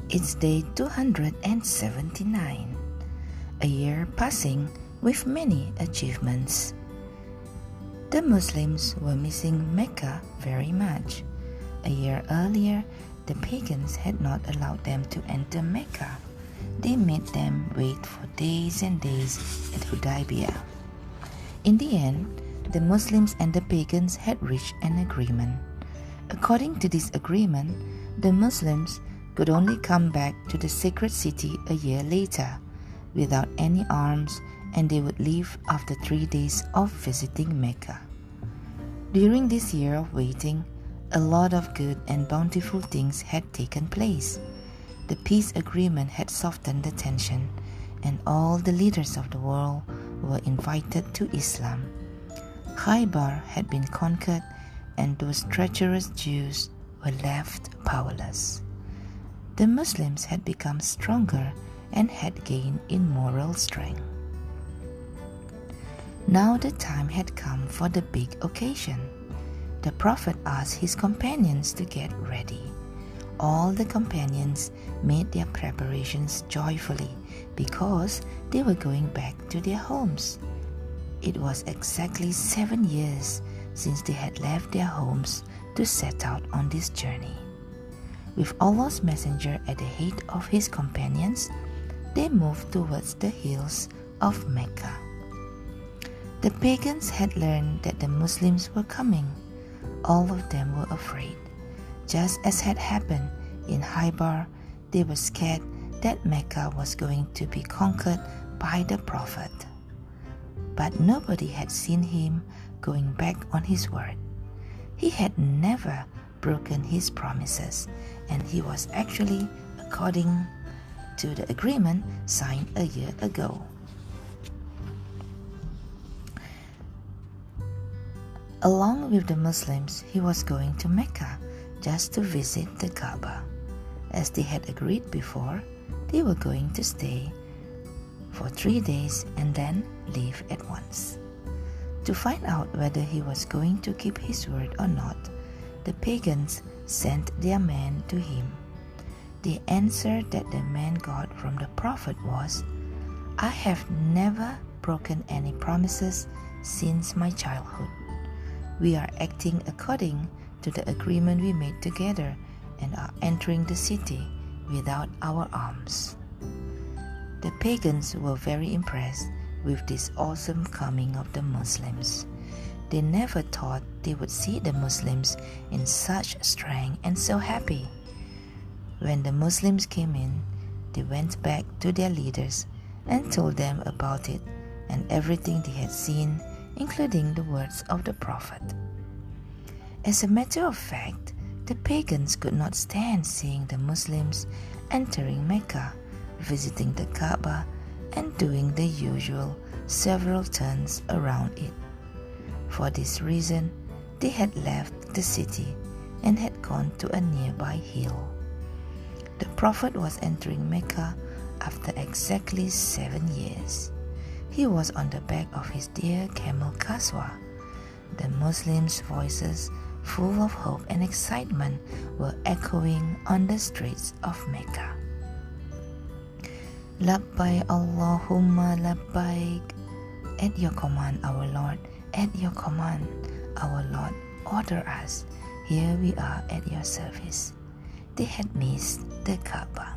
It's day 279, a year passing with many achievements. The Muslims were missing Mecca very much. A year earlier, the pagans had not allowed them to enter Mecca. They made them wait for days and days at Hudaybiyah. In the end, the Muslims and the pagans had reached an agreement. According to this agreement, the Muslims could only come back to the sacred city a year later without any arms, and they would leave after 3 days of visiting Mecca. During this year of waiting, a lot of good and bountiful things had taken place. The peace agreement had softened the tension, and all the leaders of the world were invited to Islam. Khaybar had been conquered, and those treacherous Jews were left powerless. The Muslims had become stronger and had gained in moral strength. Now the time had come for the big occasion. The Prophet asked his companions to get ready. All the companions made their preparations joyfully because they were going back to their homes. It was exactly 7 years since they had left their homes to set out on this journey. With Allah's Messenger at the head of his companions, they moved towards the hills of Mecca. The pagans had learned that the Muslims were coming. All of them were afraid. Just as had happened in Khaybar, they were scared that Mecca was going to be conquered by the Prophet. But nobody had seen him going back on his word. He had never broken his promises, and he was actually according to the agreement signed a year ago. Along with the Muslims, he was going to Mecca just to visit the Kaaba. As they had agreed before, they were going to stay for 3 days and then leave at once. To find out whether he was going to keep his word or not, the pagans sent their men to him. The answer that the man got from the Prophet was, "I have never broken any promises since my childhood. We are acting according to the agreement we made together and are entering the city without our arms." The pagans were very impressed with this awesome coming of the Muslims. They never thought they would see the Muslims in such strength and so happy. When the Muslims came in, they went back to their leaders and told them about it and everything they had seen, including the words of the Prophet. As a matter of fact, the pagans could not stand seeing the Muslims entering Mecca, visiting the Kaaba, and doing the usual several turns around it. For this reason, they had left the city and had gone to a nearby hill. The Prophet was entering Mecca after exactly 7 years. He was on the back of his dear camel Qaswa. The Muslims' voices, full of hope and excitement, were echoing on the streets of Mecca. Labbaik Allahumma labbaik. At your command, our Lord, at your command, our Lord, order us. Here we are at your service. They had missed the Kaaba.